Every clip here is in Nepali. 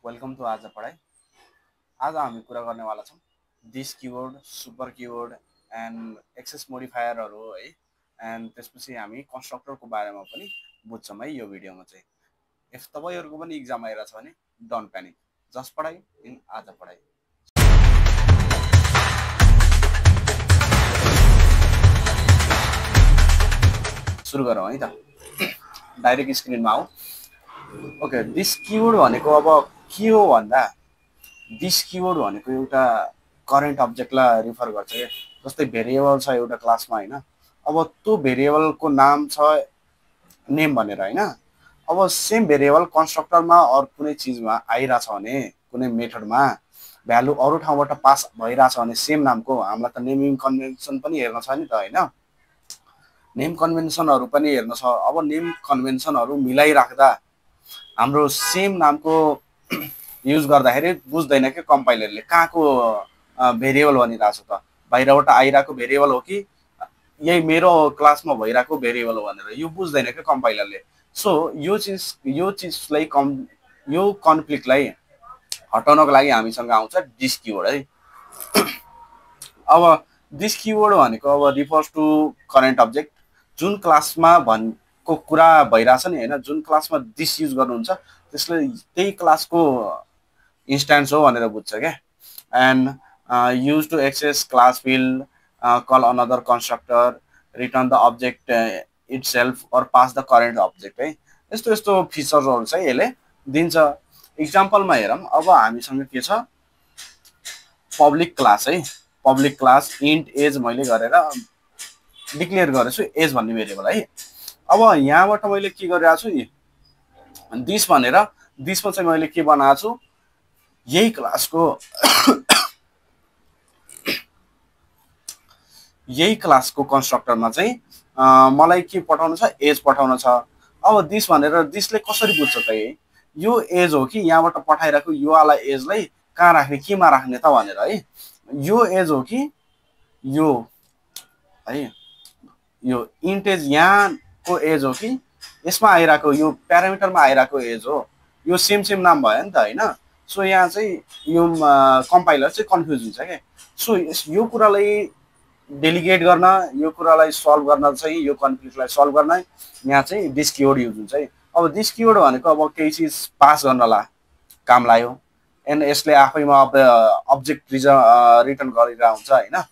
वेलकम टू आज पढाइ। आज हामी कुरा गर्नेवाला छौँ this keyword, super keyword and access मोडिफायरहरू है। एन्ड त्यसपछि हामी कन्स्ट्रक्टरको बारेमा पनि बुझ्छौँ है यो भिडियोमा चाहिँ। इफ तपाईँहरूको पनि इक्जाम आइरहेछ भने डोन्ट प्यानिक, जस्ट पढाइ इन आज पढाइ। सुरु गरौँ है त, डाइरेक्ट स्क्रिनमा आऊ। ओके, दिस किवर्ड भनेको अब के हो भन्दा दिस किवर्ड भनेको एउटा करेन्ट अब्जेक्टलाई रिफर गर्छ के। जस्तै भेरिएबल छ एउटा क्लासमा हैन, अब त्यो भेरिएबलको नाम छ नेम भनेर हैन। अब सेम भेरिएबल कन्स्ट्रक्टरमा अरु कुनै चीजमा आइराछ भने, कुनै मेथडमा भ्यालु अरु ठाउँबाट पास भइराछ भने सेम नामको, हामीलाई त नेमिङ कन्भेन्सन पनि हेर्न छ नि त हैन। नेम कन्भेन्सनहरु पनि हेर्न छ। अब नेम कन्भेन्सनहरु मिलाइराख्दा हाम्रो सेम नामको युज गर्दाखेरि बुझ्दैन के कम्पाइलरले कहाँको भेरिएबल भनिरहेछ त, बाहिरबाट आइरहेको भेरिएबल हो कि यही मेरो क्लासमा भइरहेको भेरिएबल हो भनेर यो बुझ्दैन के कम्पाइलरले। सो यो चीजलाई यो कन्फ्लिक्टलाई हटाउनको लागि हामीसँग आउँछ दिस किवर्ड है। अब दिस किवर्ड भनेको अब रिफर्स टु करेन्ट अब्जेक्ट, जुन क्लासमा को कुरा भइराछ नि हैन, जुन क्लासमा दिस युज गर्नुहुन्छ त्यसले त्यही क्लासको इन्स्टेन्स हो भनेर बुझ्छ के। And use to access class field, call another constructor, return the object itself or pass the current object है। यस्तो यस्तो फिचर्सहरु चाहिँ यसले दिन्छ। एक्जाम्पलमा हेरौँ। अब हामीसँग के छ, पब्लिक क्लास है। पब्लिक क्लास इन्ट एज मैले गरेर डिक्लेयर गरेछु, एज भन्ने भेरिएबल है। अब यहाँबाट मैले के गरिरहेको छु, दिस भनेर दिसमा चाहिँ मैले के बनाएको छु, यही क्लासको कन्स्ट्रक्टरमा चाहिँ मलाई के पठाउनु छ, एज पठाउनु छ। अब दिस भनेर दिसले कसरी बुझ्छ त यो एज हो कि यहाँबाट पठाइराखेको यो वाला एजलाई कहाँ राख्ने, केमा राख्ने त भनेर है। यो एज हो कि यो है, यो इन्ट एज यहाँको एज हो कि यसमा आइरहेको यो प्यारामिटरमा आइरहेको एज हो, यो सेम नाम भयो नि त हैन। सो यहाँ चाहिँ यो कम्पाइलर चाहिँ कन्फ्युज हुन्छ के। सो यो कुरालाई डेलिगेट गर्न, यो कुरालाई सल्भ गर्न चाहिँ, यो कन्फ्लिक्टलाई सल्भ गर्न यहाँ चाहिँ दिस किवर्ड युज हुन्छ है। अब दिस किवर्ड भनेको अब केही चीज पास गर्नलाई काम लाग्यो एन्ड यसले आफैमा अब अब्जेक्ट रिटर्न गरिरहेको हुन्छ हैन।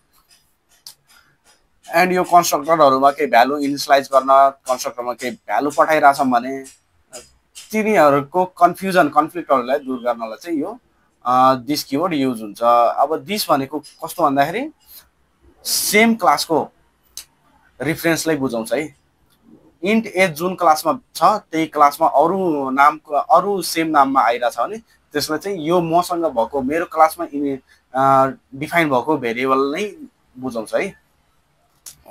एन्ड यो कन्स्ट्रक्टरहरुमा केही भ्यालु इनिशियलाइज गर्न, कन्स्ट्रक्टरमा केही भ्यालु पठाइराछौँ भने तिनीहरुको कन्फ्लिक्टहरुलाई दूर गर्नलाई चाहिँ यो दिस किवर्ड युज हुन्छ। अब दिस भनेको कस्तो भन्दाखेरि सेम क्लासको रिफरेन्सलाई बुझाउँछ है। इन्ट एज जुन क्लासमा छ त्यही क्लासमा अरु नामको अरु सेम नाममा आइराछ भने त्यसले चाहिँ यो मसँग भएको मेरो क्लासमा डिफाइन भएको भेरिएबल नै बुझाउँछ है।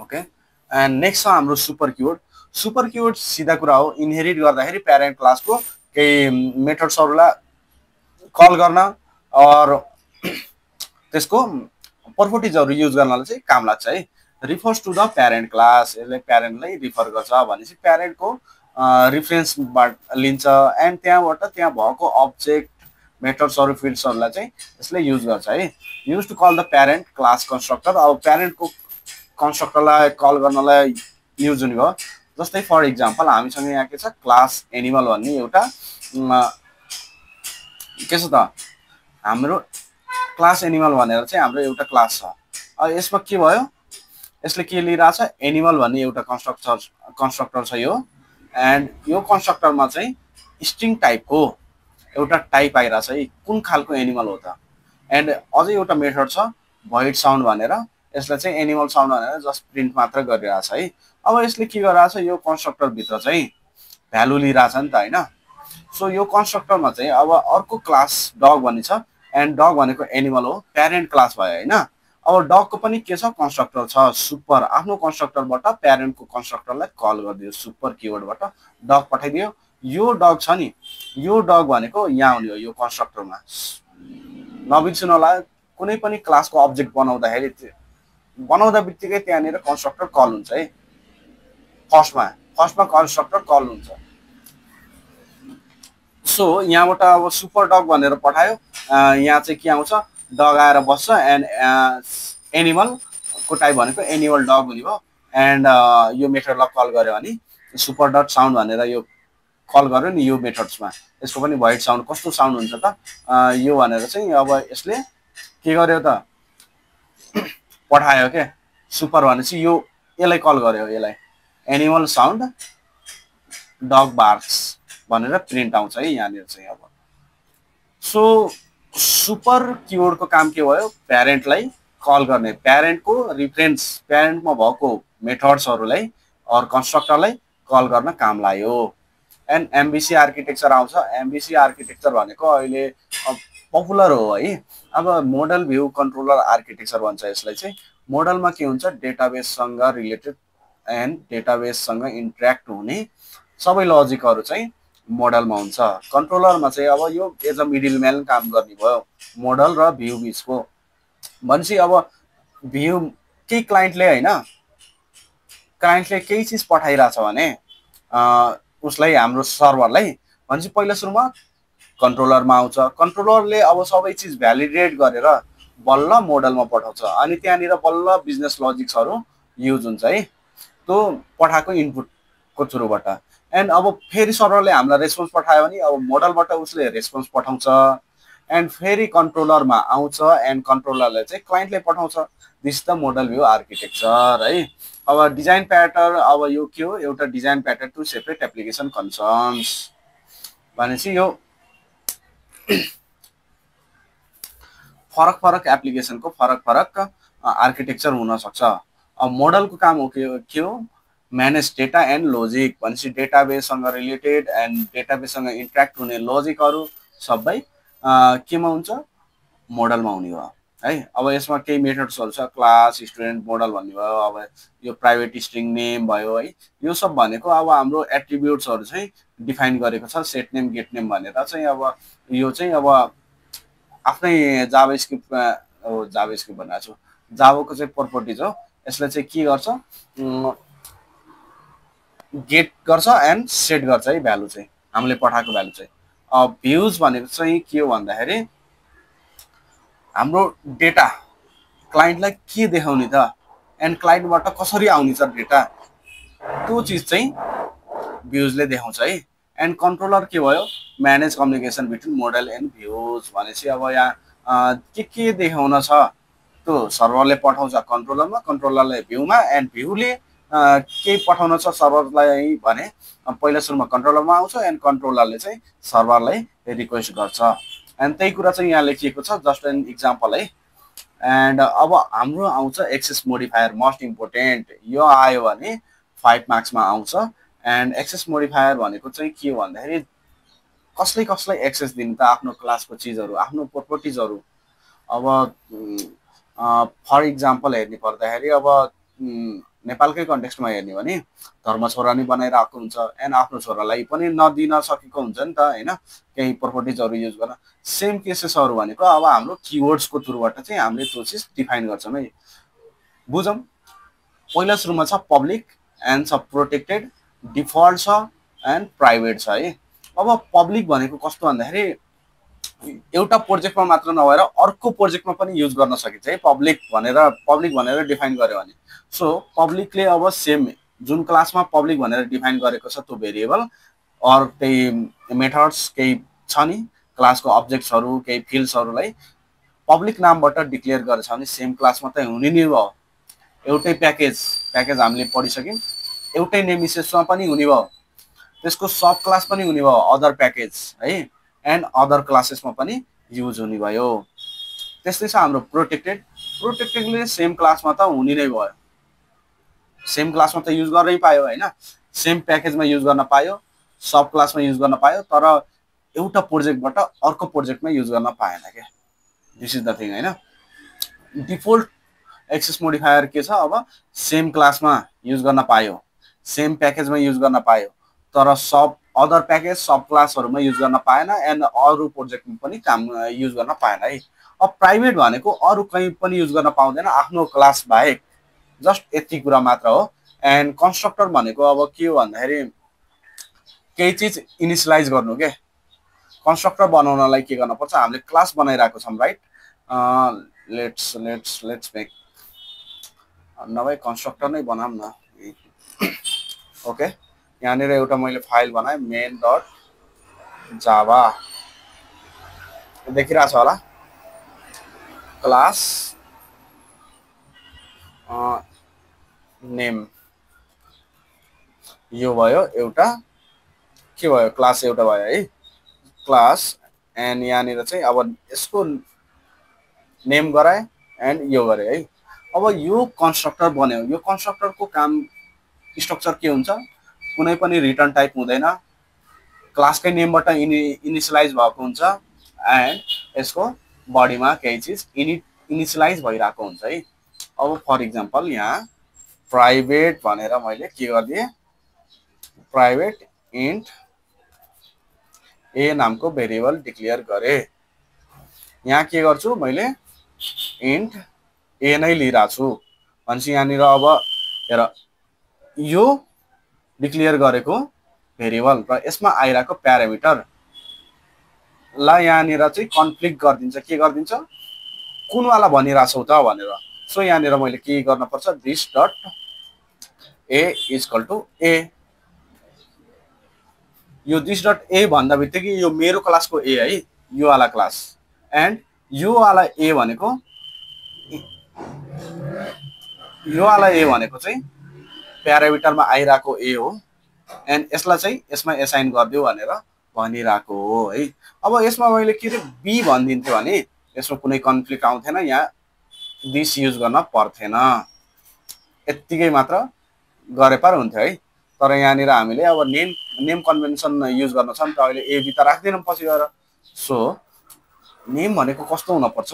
ओके, एन्ड नेक्स्ट छ हाम्रो सुपर किवर्ड। सुपर किवर्ड सिधा कुरा हो, इनहेरिट गर्दाखेरि प्यारेन्ट क्लासको केही मेथड्सहरुलाई कल गर्न और त्यसको प्रपर्टिजहरु युज गर्नलाई चाहिँ काम लाग्छ है। Refers to the parent class, यसले प्यारेन्टलाई रिफर गर्छ भनेपछि प्यारेन्टको रिफरेन्सबाट लिन्छ एन्ड त्यहाँबाट त्यहाँ भएको अब्जेक्ट मेथड्सहरु फिल्ड्सहरुलाई चाहिँ यसले युज गर्छ है। Use to call the parent class constructor, अब प्यारेन्टको कन्स्ट्रक्टरलाई कल गर्नलाई युज हुने भयो। जस्तै फर इक्जाम्पल हामीसँग यहाँ के छ, क्लास एनिमल भन्ने एउटा के छ त, हाम्रो क्लास एनिमल भनेर चाहिँ हाम्रो एउटा क्लास छ। अब यसमा के भयो, यसले के लिइरहेछ, एनिमल भन्ने एउटा कन्स्ट्रक्टर छ यो। एन्ड यो कन्स्ट्रक्टरमा चाहिँ स्ट्रिङ टाइपको एउटा टाइप आइरहेछ है, कुन खालको एनिमल हो त। एन्ड अझै एउटा मेथड छ भोइड साउन्ड भनेर, यसले चाहिँ एनिमल साउन्ड भनेर जस्ट प्रिन्ट मात्र गरिरहेछ है। अब यसले के गरिरहेछ, यो कन्स्ट्रक्टर भित्र चाहिँ भ्यालु लिइरहेछ नि त हैन। सो यो कन्स्ट्रक्टरमा चाहिँ अब अर्को क्लास डग भन्ने छ एन्ड डग भनेको एनिमल हो, प्यारेन्ट क्लास भयो हैन। अब डगको पनि के छ, कन्स्ट्रक्टर छ सुपर, आफ्नो कन्स्ट्रक्टरबाट प्यारेन्टको कन्स्ट्रक्टरलाई कल गरिदियो, सुपर किवर्डबाट डग पठाइदियो। यो डग छ नि, यो डग भनेको यहाँ हुने हो यो कन्स्ट्रक्टरमा। नबिर्सनु होला, कुनै पनि क्लासको अब्जेक्ट बनाउँदा बित्तिकै त्यहाँनिर कन्स्ट्रक्टर कल हुन्छ है। फर्स्टमा कन्स्ट्रक्टर कल हुन्छ। सो यहाँबाट अब सुपर डग भनेर पठायो, यहाँ चाहिँ के आउँछ, डग आएर बस्छ एन्ड एनिमलको टाइप भनेको एनिमल डग हुने भयो। एन्ड यो मेथडलाई कल गर्यो भने सुपर डट साउन्ड भनेर यो कल गर्यो नि यो मेथड्समा, यसको पनि भोइड साउन्ड कस्तो साउन्ड हुन्छ त यो भनेर चाहिँ अब यसले के गर्यो त पठायो के सुपर भनेपछि यो यसलाई कल गर्यो, यसलाई एनिमल साउन्ड डग बार्क्स भनेर प्रिन्ट आउँछ है यहाँनिर चाहिँ। अब सो सुपर किवर्डको काम के भयो, प्यारेन्टलाई कल गर्ने, प्यारेन्टको रिफरेन्स प्यारेन्टमा भएको मेथड्सहरूलाई अर कन्स्ट्रक्टरलाई कल गर्न काम लाग्यो। एन्ड एमबिसी आर्किटेक्चर आउँछ। एमबिसी आर्किटेक्चर भनेको अहिले पपुलर हो है। अब मोडल भ्यू कन्ट्रोलर आर्किटेक्चर भन्छ यसलाई चाहिँ। मोडलमा के हुन्छ, डेटाबेससँग रिलेटेड एन्ड डेटाबेससँग इन्ट्र्याक्ट हुने सबै लजिकहरू चाहिँ मोडलमा हुन्छ। कन्ट्रोलरमा चाहिँ अब यो एज अ मिडल म्यान काम गर्ने भयो मोडल र भ्यू बिचको। भनेपछि अब भ्यू केही क्लाइन्टले होइन, क्लाइन्टले केही चिज पठाइरहेछ भने उसलाई हाम्रो सर्भरलाई भनेपछि पहिला सुरुमा कन्ट्रोलरमा आउँछ। कन्ट्रोलरले अब सबै चिज भ्यालिडेट गरेर बल्ल मोडलमा पठाउँछ अनि त्यहाँनिर बल्ल बिजनेस लजिक्सहरू युज हुन्छ है त्यो पठाएको इनपुटको थ्रुबाट। एन्ड अब फेरि सर्भरले हामीलाई रेस्पोन्स पठायो भने अब मोडलबाट उसले रेस्पोन्स पठाउँछ एन्ड फेरि कन्ट्रोलरमा आउँछ एन्ड कन्ट्रोलरले चाहिँ क्लाइन्टले पठाउँछ। This the model view architecture है। अब डिजाइन प्याटर्न, अब यो के हो, एउटा design pattern to separate application concerns भनेपछि यो फरक फरक एप्लिकेसनको फरक फरक आर्किटेक्चर हुन सक्छ। अब मोडलको काम हो के हो, म्यानेज डेटा एन्ड लजिक भनेपछि डेटाबेससँग रिलेटेड एन्ड डेटाबेससँग इन्ट्र्याक्ट हुने लजिकहरू सबै केमा हुन्छ, मोडलमा हुने भयो है। अब यसमा केही मेथड्सहरू छ, क्लास, स्टुडेन्ट, मोडल भन्ने भयो। अब यो प्राइभेट स्ट्रिङ नेम भयो है, यो सब भनेको अब हाम्रो एट्रिब्युट्सहरू चाहिँ डिफाइन गरेको छ, सेट नेम गेट नेम भनेर चाहिँ। अब यो चाहिँ अब आफ्नै जाभास्क्रिप्ट भनेको छु, जाभाको चाहिँ प्रपर्टिज हो। यसलाई चाहिँ के गर्छ, गेट गर्छ एन्ड सेट गर्छ है भ्यालु चाहिँ, हामीले पठाएको भ्यालु चाहिँ। अब भ्युज भनेको चाहिँ के हो भन्दाखेरि हाम्रो डेटा क्लाइन्टलाई के देखाउने त एन्ड क्लाइन्टबाट कसरी आउने छ डेटा, त्यो चिज चाहिँ भ्युजले देखाउँछ है। एन्ड कन्ट्रोलर के भयो, manage communication between model and views भनेपछि अब यहाँ के देखाउन छ त्यो सर्भरले पठाउँछ कन्ट्रोलरमा, कन्ट्रोलरले भ्यूमा एन्ड भ्यूले केही पठाउन छ सर्भरलाई भने पहिला सुरुमा कन्ट्रोलरमा आउँछ एन्ड कन्ट्रोलरले चाहिँ सर्भरलाई रिक्वेस्ट गर्छ। एन्ड त्यही कुरा चाहिँ यहाँ लेखिएको छ, जस्ट एन इक्जाम्पल है। एन्ड अब हाम्रो आउँछ एक्सेस मोडिफायर, मोस्ट इम्पोर्टेन्ट। यो आयो भने 5 मार्क्समा आउँछ। एन्ड एक्सेस मोडिफायर भनेको चाहिँ के हो भन्दाखेरि कसलाई एक्सेस दिनु त आफ्नो क्लासको चिजहरू, आफ्नो प्रोपर्टिजहरू। अब फर इक्जाम्पल हेर्ने पर्दाखेरि अब नेपालकै कन्टेक्स्टमा हेर्ने भने धर्म छोरा नि बनाइरहेको हुन्छ एन्ड आफ्नो छोरालाई पनि नदिन सकेको हुन्छ नि त होइन, केही प्रोपर्टिजहरू युज गर्न। सेम केसेसहरू भनेको अब हाम्रो किवर्ड्सको थ्रुबाट चाहिँ हामीले त्यो चिज डिफाइन गर्छौँ है। बुझौँ, पहिला सुरुमा छ पब्लिक एन्ड छ प्रोटेक्टेड, डिफल्ट छ एन्ड प्राइभेट छ है। अब पब्लिक भनेको कस्तो भन्दाखेरि एउटा प्रोजेक्टमा मात्र नभएर अर्को प्रोजेक्टमा पनि युज गर्न सकिन्छ है पब्लिक भनेर डिफाइन गर्यो भने। सो पब्लिकले अब सेम जुन क्लासमा पब्लिक भनेर डिफाइन गरेको छ त्यो भेरिएबल अर केही मेथड्स केही छ नि क्लासको अब्जेक्ट्सहरू केही फिल्ड्सहरूलाई पब्लिक नामबाट डिक्लेयर गरेछ भने सेम क्लास मात्रै हुने नि भयो। एउटै प्याकेज हामीले पढिसक्यौँ, एउटै नेम स्पेसमा पनि हुने भयो, त्यसको सब क्लास पनि हुने भयो अदर प्याकेज है एन्ड अदर क्लासेसमा पनि युज हुने भयो। त्यस्तै छ हाम्रो प्रोटेक्टेडले सेम क्लासमा त हुने नै भयो, सेम क्लासमा त युज गर्नै पायो होइन, सेम प्याकेजमा युज गर्न पायो, सब क्लासमा युज गर्न पायो, तर एउटा प्रोजेक्टबाट अर्को प्रोजेक्टमा युज गर्न पाएन क्या। दिस इज द थिङ होइन। डिफल्ट एक्सेस मोडिफायर के छ, अब सेम क्लासमा युज गर्न पायो, सेम प्याकेजमा युज गर्न पायो, तर सब अदर प्याकेज सब क्लासहरूमा युज गर्न पाएन एन्ड अरू प्रोजेक्टमा पनि काम युज गर्न पाएन है। अब प्राइभेट भनेको अरू कहीँ पनि युज गर्न पाउँदैन आफ्नो क्लास बाहेक, जस्ट यति कुरा मात्र हो। एन्ड कन्स्ट्रक्टर भनेको अब के हो भन्दाखेरि केही चिज इनिसियलाइज गर्नु के, कन्स्ट्रक्टर बनाउनलाई के गर्न पर्छ, हामीले क्लास बनाइरहेको छौँ राइट। लेट्स मेक नभए कन्स्ट्रक्टर नै बनाऊँ न। ओके, यहाँनिर एउटा मैले फाइल बनाएँ मेन डट जावा, देखिरहेको छ होला। क्लास नेम यो भयो एउटा, के भयो क्लास एउटा भयो है क्लास। एन्ड यहाँनिर चाहिँ अब यसको नेम गराए एन्ड यो गरे है। अब यो कन्स्ट्रक्टर बन्यो। यो कन्स्ट्रक्टरको काम स्ट्रक्चर के हुन्छ, कुनै पनि रिटर्न टाइप हुँदैन, क्लासकै नेमबाट इनिसियलाइज भएको हुन्छ एन्ड यसको बडीमा केही चिज इनिसियलाइज भइरहेको हुन्छ है। अब फर इक्जाम्पल यहाँ प्राइभेट भनेर मैले के गरिदिएँ, प्राइभेट इन्ट ए नामको भेरिएबल डिक्लेयर गरेँ। यहाँ के गर्छु मैले, इन्ट ए नै लिइरहेको छु भनेपछि यहाँनिर अब हेर यो डिक्लेयर गरेको भेरिएबल र यसमा आइरहेको प्यारामिटर ला यहाँनिर चाहिँ कन्फ्लिक्ट गरिदिन्छ। के गरिदिन्छ, कुनवाला भनिरहेछौ त भनेर। सो यहाँनिर मैले के गर्न पर्छ, this dot A equal to A. यो दिस डट ए भन्दा बित्तिकै यो मेरो क्लासको ए है, यो वाला क्लास। एन्ड यो वाला ए भनेको चाहिँ प्यारामिटरमा आइरहेको ए हो एन्ड यसलाई चाहिँ यसमा एसाइन गरिदियो भनेर भनिरहेको हो है। अब यसमा मैले के अरे बी भनिदिन्थ्यो भने यसमा कुनै कन्फ्लिक्ट आउँथेन, यहाँ दिस युज गर्न पर्थेन, यत्तिकै मात्र गरे पर हुन्थ्यो है। तर यहाँनिर हामीले अब नेम कन्भेन्सन युज गर्न छ नि त, अहिले ए बी त राख्दैनौँ पछि गएर। सो नेम भनेको कस्तो हुनपर्छ,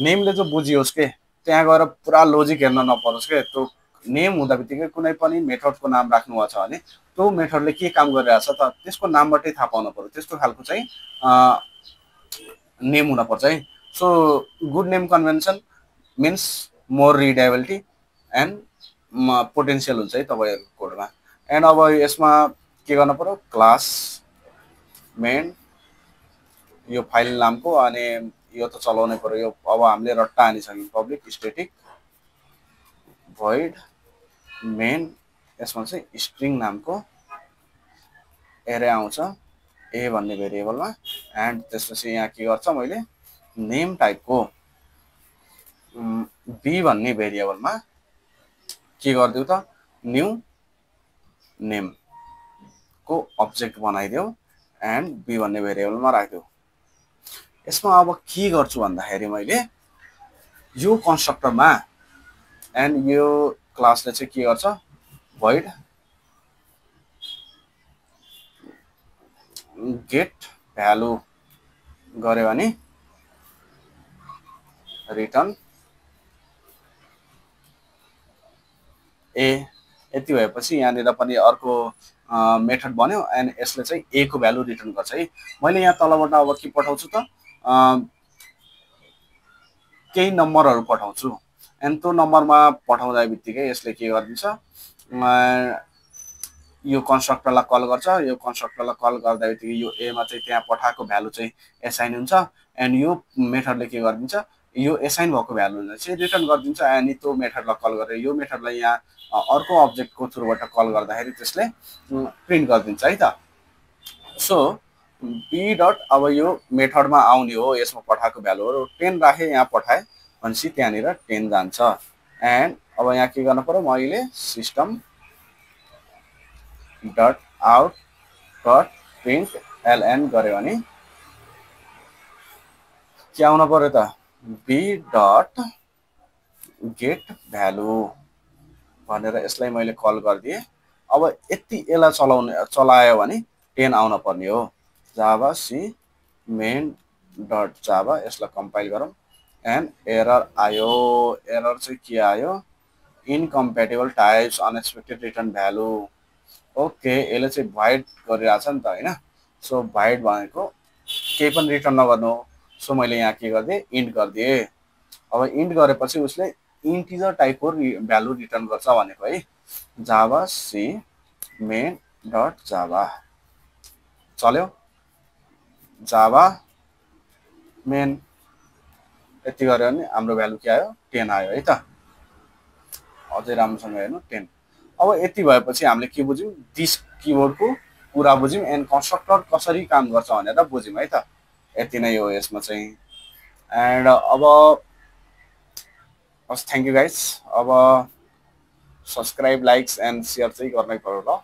नेमले चाहिँ बुझियोस् के, त्यहाँ गएर पुरा लोजिक हेर्न नपरोस् के। त्यो नेम हुँदा बित्तिकै कुनै पनि मेथडको नाम राख्नु छ भने त्यो मेथडले के काम गरिरहेछ त त्यसको नामबाटै थाहा पाउनु पर्यो, त्यस्तो खालको चाहिँ नेम हुनपर्छ है। So good name convention means more readability and potential हुन्छ है तपाईँहरूको कोडमा। एन्ड अब यसमा के गर्नु पर्यो, क्लास मेन यो फाइल नामको, अनि यो त चलाउनै पर्यो। यो अब हामीले रट्टा हानिसक्यौँ, पब्लिक स्ट्याटिक भोइड मेन, यसमा चाहिँ स्ट्रिङ नामको एरे आउँछ ए भन्ने भेरिएबलमा। एन्ड त्यसपछि यहाँ के गर्छ, मैले नेम टाइपको बी भन्ने भेरिएबलमा के गरिदिउँ त, न्यू नेम को अब्जेक्ट बनाइदेऊ एन्ड बी भन्ने भेरिएबलमा राखिदेऊ। यसमा अब के गर्छु भन्दाखेरि मैले यो कन्स्ट्रक्टरमा एन्ड यो क्लासले चाहिँ के गर्छ, void get भ्यालु गरे भने रिटर्न ए। यति भएपछि यहाँनिर पनि अर्को मेथड बन्यो एन्ड यसले चाहिँ ए को भ्यालु रिटर्न गर्छ है। मैले यहाँ तलबाट अब के पठाउँछु त, केही नम्बरहरू पठाउँछु एन्ड त्यो नम्बरमा पठाउँदा बित्तिकै यसले के गरिदिन्छ, यो कन्स्ट्रक्टरलाई कल गर्छ। यो कन्स्ट्रक्टरलाई कल गर्दा बित्तिकै यो एमा चाहिँ त्यहाँ पठाएको भ्यालु चाहिँ एसाइन हुन्छ एन्ड यो मेथडले के गरिदिन्छ, यो एसाइन भएको भ्यालुलाई चाहिँ रिटर्न गरिदिन्छ। अनि त्यो मेथडलाई कल गरेर यो मेथडलाई यहाँ अर्को अब्जेक्टको थ्रुबाट कल गर्दाखेरि त्यसले प्रिन्ट गरिदिन्छ है त। सो बी डट अब यो मेथडमा आउने हो, यसमा पठाएको भ्यालुहरू 10 राखेँ, यहाँ पठाएँ भनेपछि त्यहाँनिर 10 जान्छ। एन्ड अब यहाँ के गर्नु पर्यो, मैले system dot out dot print L N गऱ्यो भने के आउनु पर्यो त, बी डट गेट भ्यालु भनेर यसलाई मैले कल गरिदिएँ। अब यति यसलाई चलायो भने 10 आउन पर्ने हो। Javac main dot Java, यसलाई कम्पाइल गरौँ एन्ड एरर आयो। एरर चाहिँ के आयो, incompatible types unexpected return value. Okay, यसले चाहिँ भाइड गरिरहेछ नि त होइन। सो भाइड भनेको केही पनि रिटर्न नगर्नु हो। सो मैले यहाँ के गरिदिएँ, इन्ट गरिदिएँ। अब इन्ट गरेपछि उसले इन्टिजर टाइपको भ्यालु रिटर्न गर्छ भनेको है। Javac main dot Java चल्यो। जावा मेन यति गर्यो भने हाम्रो भ्यालु के आयो 10 आयो है त अझै राम्रोसँग हेर्नु 10 अब यति भएपछि हामीले के बुझ्यौं दिस किवर्डको कुरा बुझ्यौं एन्ड कन्स्ट्रक्टर कसरी काम गर्छ भनेर बुझ्यौं है त यति नै हो यसमा चाहिँ एन्ड अब हस् थ्यांक यू गाइस अब सब्स्क्राइब लाइक्स एन्ड शेयर चाहिँ गर्नै पर्यो ल